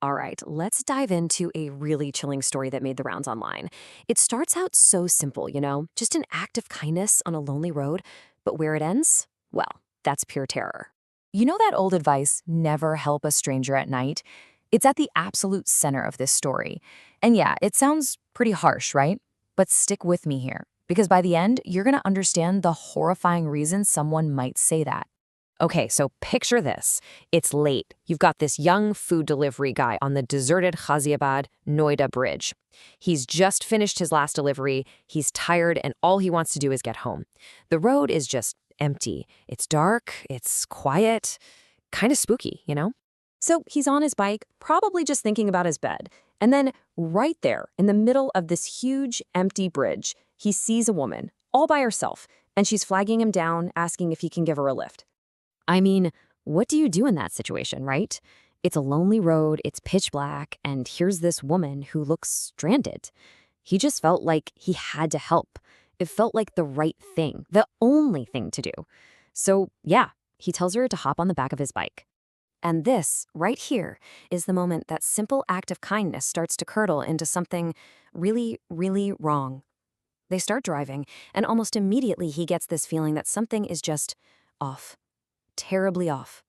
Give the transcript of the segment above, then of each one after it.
All right, let's dive into a really chilling story that made the rounds online. It starts out so simple, just an act of kindness on a lonely road, but where it ends? Well, that's pure terror. You know that old advice, never help a stranger at night? It's at the absolute center of this story. And yeah, it sounds pretty harsh, right? But stick with me here, because by the end, you're going to understand the horrifying reason someone might say that. Okay, so picture this. It's late. You've got this young food delivery guy on the deserted Ghaziabad Noida bridge. He's just finished his last delivery. He's tired, and all he wants to do is get home. The road is just empty. It's dark, it's quiet, kind of spooky. So he's on his bike, probably just thinking about his bed. And then right there, in the middle of this huge, empty bridge, he sees a woman, all by herself, and she's flagging him down, asking if he can give her a lift. I mean, what do you do in that situation, right? It's a lonely road, it's pitch black, and here's this woman who looks stranded. He just felt like he had to help. It felt like the right thing, the only thing to do. So, yeah, he tells her to hop on the back of his bike. And this, right here, is the moment that simple act of kindness starts to curdle into something really, really wrong. They start driving, and almost immediately he gets this feeling that something is just off. Terribly off.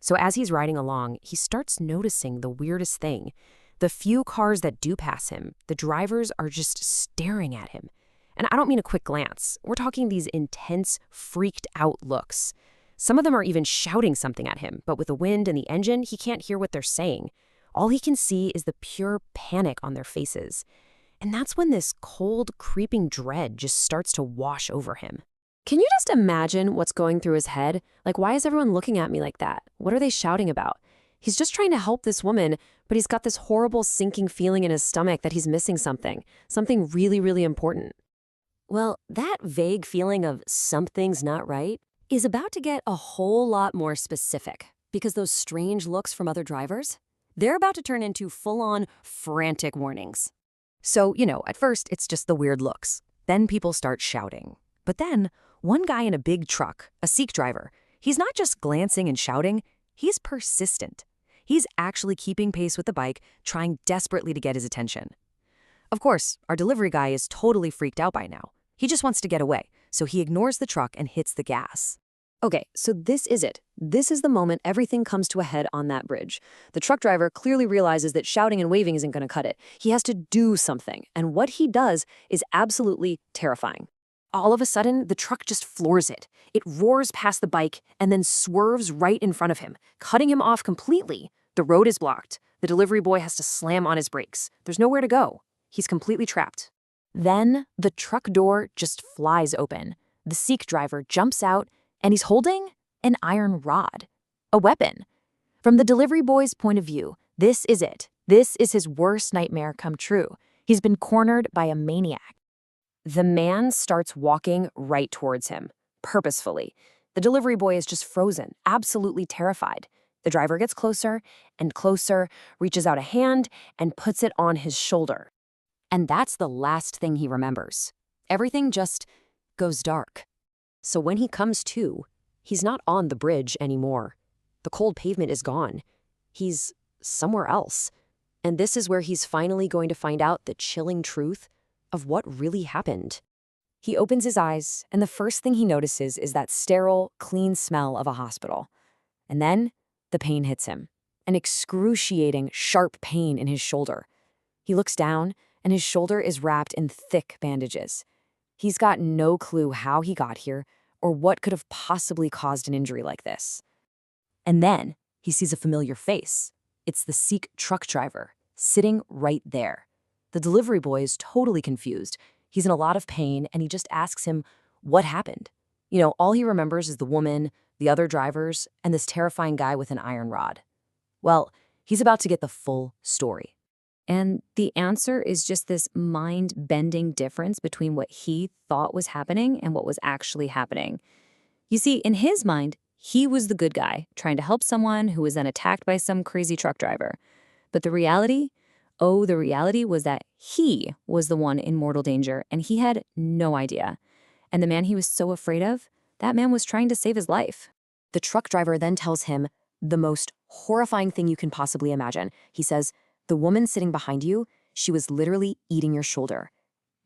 So as he's riding along, he starts noticing the weirdest thing. The few cars that do pass him, the drivers are just staring at him. And I don't mean a quick glance. We're talking these intense, freaked out looks. Some of them are even shouting something at him, but with the wind and the engine, he can't hear what they're saying. All he can see is the pure panic on their faces. And that's when this cold, creeping dread just starts to wash over him. Can you just imagine what's going through his head? Like, why is everyone looking at me like that? What are they shouting about? He's just trying to help this woman, but he's got this horrible sinking feeling in his stomach that he's missing something really, really important. Well, that vague feeling of something's not right is about to get a whole lot more specific because those strange looks from other drivers, they're about to turn into full-on frantic warnings. So, at first it's just the weird looks. Then people start shouting. But then, one guy in a big truck, a Sikh driver, he's not just glancing and shouting, he's persistent. He's actually keeping pace with the bike, trying desperately to get his attention. Of course, our delivery guy is totally freaked out by now. He just wants to get away, so he ignores the truck and hits the gas. Okay, so this is it. This is the moment everything comes to a head on that bridge. The truck driver clearly realizes that shouting and waving isn't going to cut it. He has to do something, and what he does is absolutely terrifying. All of a sudden, the truck just floors it. It roars past the bike and then swerves right in front of him, cutting him off completely. The road is blocked. The delivery boy has to slam on his brakes. There's nowhere to go. He's completely trapped. Then the truck door just flies open. The Sikh driver jumps out, and he's holding an iron rod, a weapon. From the delivery boy's point of view, this is it. This is his worst nightmare come true. He's been cornered by a maniac. The man starts walking right towards him, purposefully. The delivery boy is just frozen, absolutely terrified. The driver gets closer and closer, reaches out a hand, and puts it on his shoulder. And that's the last thing he remembers. Everything just goes dark. So when he comes to, he's not on the bridge anymore. The cold pavement is gone. He's somewhere else. And this is where he's finally going to find out the chilling truth of what really happened. He opens his eyes, and the first thing he notices is that sterile, clean smell of a hospital. And then the pain hits him, an excruciating, sharp pain in his shoulder. He looks down, and his shoulder is wrapped in thick bandages. He's got no clue how he got here or what could have possibly caused an injury like this. And then he sees a familiar face. It's the Sikh truck driver, sitting right there. The delivery boy is totally confused. He's in a lot of pain, and he just asks him what happened. All he remembers is the woman, the other drivers, and this terrifying guy with an iron rod. Well, he's about to get the full story. And the answer is just this mind-bending difference between what he thought was happening and what was actually happening. You see, in his mind, he was the good guy, trying to help someone who was then attacked by some crazy truck driver. But the reality was that he was the one in mortal danger, and he had no idea. And the man he was so afraid of, that man was trying to save his life. The truck driver then tells him, The most horrifying thing you can possibly imagine. He says, the woman sitting behind you, she was literally eating your shoulder.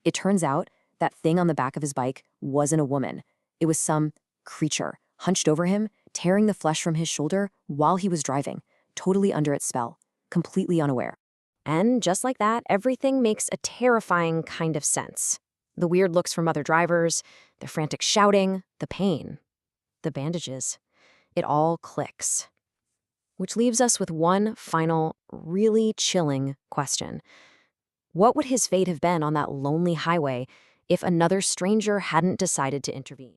It turns out that thing on the back of his bike wasn't a woman. It was some creature, hunched over him, tearing the flesh from his shoulder while he was driving, totally under its spell, completely unaware. And just like that, everything makes a terrifying kind of sense. The weird looks from other drivers, the frantic shouting, the pain, the bandages. It all clicks. Which leaves us with one final, really chilling question. What would his fate have been on that lonely highway if another stranger hadn't decided to intervene?